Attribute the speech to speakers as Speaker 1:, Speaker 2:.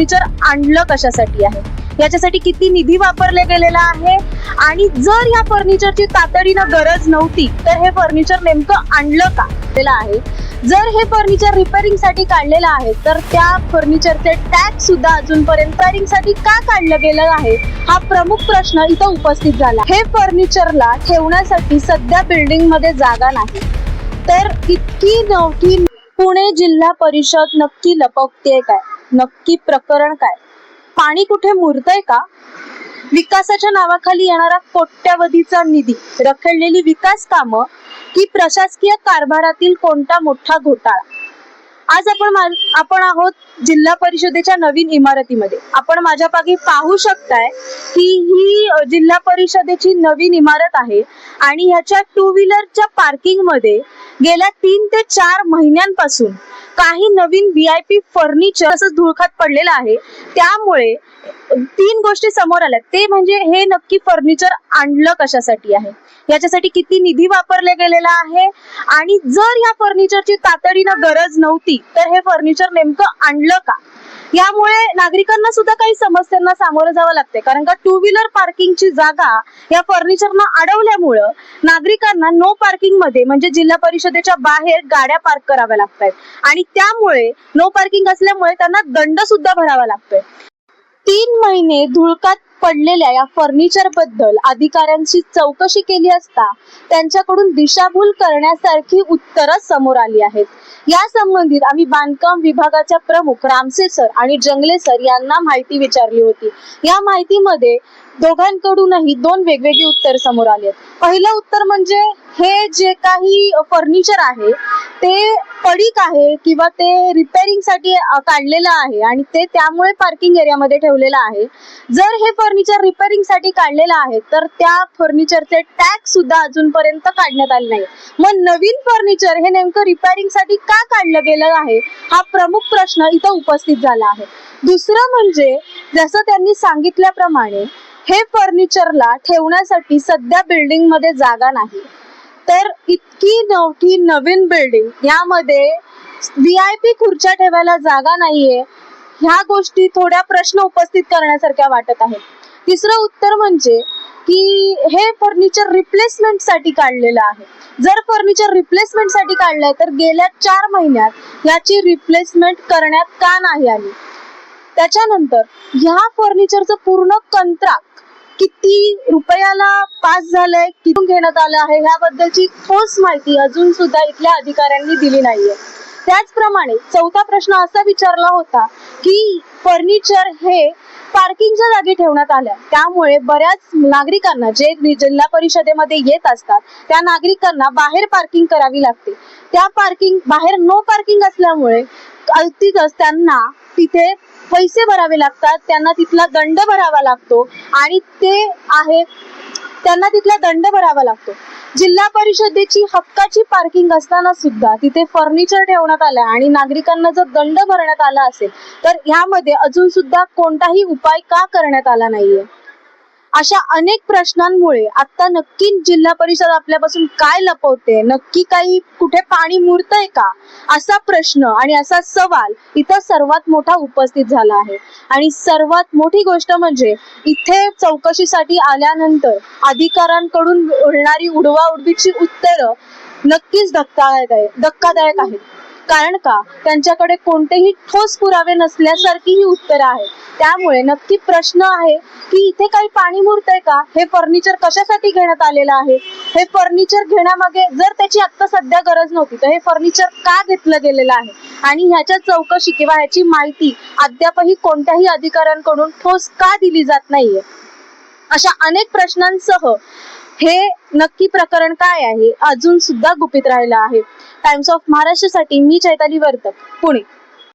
Speaker 1: Furniture आणलं कशासाठी आहे, याच्यासाठी किती निधी वापरले गेलेला आहे आणि जर या फर्निचरची तातडीनं गरज नव्हती तर हे फर्निचर नेमकं आणलं का आहे. जर हे फर्निचर रिपेअरिंग साठी काढलेलं आहे तर त्या फर्निचरचे टॅक्स सुद्धा अजूनपर्यंत रिपेअरिंग साठी का काढलं गेलं आहे हा प्रमुख प्रश्न इथं उपस्थित झाला. हे फर्निचरला ठेवण्यासाठी सध्या बिल्डिंग मध्ये जागा नाही तर इतकी नवकी पुणे जिल्हा परिषद नक्की लपवतेय काय, नक्की प्रकरण काय, पाणी कुठे मुरतंय का, विकासाच्या नावाखाली येणारा कोट्यवधीचा निधी, रखडलेली विकास कामं की प्रशासकीय कारभारातील कोणता मोठा घोटाळा. आज आपण आहोत जिल्हा परिषदेच्या नवीन इमारतीमध्ये. आपण माझ्या पाठी पाहू शकताय की ही जिल्हा परिषदेची नवीन इमारत आहे आणि ह्याच्या टू व्हीलरच्या पार्किंग मध्ये गेल्या 3 ते 4 महिन्यांपासून काही नवीन VIP फर्निचर असं धुळखात पडलेलं आहे. त्यामुळे 3 गोष्टी समोर आल्या. ते म्हणजे हे नक्की फर्निचर आणलं कशासाठी आहे, याच्यासाठी किती निधी वापरले गेलेला आहे आणि जर या फर्निचरची तातडीनं गरज नव्हती तर हे फर्निचर नेमकं आणलं का. यामुळे नागरिकांना सुद्धा काही समस्यांना सामोरं जावं लागते, कारण का टू व्हीलर पार्किंगची जागा या फर्निचरनं अडवल्यामुळं नागरिकांना नो पार्किंग मध्ये म्हणजे जिल्हा परिषदेच्या बाहेर गाड्या पार्क कराव्या लागतात आणि त्यामुळे नो पार्किंग असल्यामुळे त्यांना दंड सुद्धा भरावा लागतोय. 3 महिने धुळकात पडलेल्या या फर्निचर बद्दल अधिकाऱ्यांची चौकशी केली असता त्यांच्याकडून दिशाभूल करण्यासारखी उत्तरं समोर आली आहेत. या संबंधित आम्ही बांधकाम विभागाच्या प्रमुख रामसे सर आणि जंगले सर यांना माहिती विचारली होती. या माहितीमध्ये दोघांकडूनही 2 वेगवेगळी उत्तर समोर आली आहेत. पहिलं उत्तर म्हणजे हे जे काही फर्निचर आहे ते पडीक आहे किंवा ते रिपेअरिंग साठी काढलेलं आहे आणि ते त्यामुळे पार्किंग एरियामध्ये ठेवलेलं आहे. जर हे फर्निचर रिपेअरिंग साठी काढलेलं आहे तर त्या फर्निचरचे टॅक्स सुद्धा अजूनपर्यंत काढण्यात आले नाही. मग नवीन फर्निचर हे नेमकं रिपेअरिंग साठी का काढलं गेलं आहे हा प्रमुख प्रश्न इथं उपस्थित झाला आहे. दुसरं म्हणजे जसं त्यांनी सांगितल्याप्रमाणे हे फर्निचरला ठेवण्यासाठी सध्या बिल्डिंग मध्ये जागा नाही तर इतकी नवकी नवीन बिल्डिंग यामध्ये VIP खुर्च्या ठेवायला जागा नाहीये. ह्या गोष्टी थोड्या प्रश्न उपस्थित करण्यासारख्या वाटत आहेत. तिसरं उत्तर म्हणजे की हे फर्निचर रिप्लेसमेंट साठी काढलेलं आहे. जर फर्निचर रिप्लेसमेंट साठी काढलंय तर गेल्या 4 महिन्यात याची रिप्लेसमेंट करण्यात का नाही आली. त्याच्यानंतर ह्या फर्निचरचं पूर्ण कंत्राट किती रुपयाला पास झालंय, किती घेण्यात आलं आहे ह्याबद्दलची ठोस माहिती अजून सुद्धा इथल्या अधिकाऱ्यांनी दिली नाहीये. त्याचप्रमाणे चौथा प्रश्न असा विचारला होता की फर्निचर हे पार्किंगच्या जागी ठेवण्यात आल्या, त्यामुळे बऱ्याच नागरिकांना जे जिल्हा परिषदेमध्ये येत असतात त्या नागरिकांना बाहेर पार्किंग करावी लागते. त्या पार्किंग बाहेर नो पार्किंग असल्यामुळे अगदीच त्यांना तिथे पैसे भरावे लागतात, त्यांना तिथला दंड भरावा लागतो आणि ते आहे त्यांना तिथला दंड भरावा लागतो. जिल्हा परिषदेची हक्काची पार्किंग असताना सुद्धा तिथे फर्निचर ठेवण्यात आलं आणि नागरिकांना जर दंड भरण्यात आला असेल तर यामध्ये अजून सुद्धा कोणताही उपाय का करण्यात आला नाहीये. अशा अनेक प्रश्नांमुळे आता नक्की जिल्हा परिषद आपल्यापासून काय लपवते, नक्की काही कुठे पाणी मुरतंय का असा प्रश्न आणि असा सवाल इथं सर्वात मोठा उपस्थित झाला आहे. आणि सर्वात मोठी गोष्ट म्हणजे इथे चौकशीसाठी आल्यानंतर अधिकाऱ्यांकडून मिळणारी उडवाउडवीची उत्तरं नक्कीच धक्कादायक आहेत. कारण का त्यांच्याकडे कोणतेही ठोस पुरावे नसल्यासारखी ही उत्तरं आहेत. त्यामुळे नक्की प्रश्न आहे की इथे काही पाणी मुरतंय का, हे फर्निचर कशासाठी घेण्यात आलेलं आहे, हे फर्निचर घेण्यामागे जर त्याची आता सध्या गरज नव्हती तर हे फर्निचर का घेतलं गेलेलं आहे आणि ह्याच्या चौकशी किंवा ह्याची माहिती अद्यापही कोणत्याही अधिकाऱ्यांकडून ठोस का दिली जात नाहीये. अशा अनेक प्रश्नांसह हे नक्की प्रकरण काय आहे अजून सुद्धा गुपित राहिलं आहे. टाइम्स ऑफ महाराष्ट्रसाठी मी चैताली वर्तक, पुणे.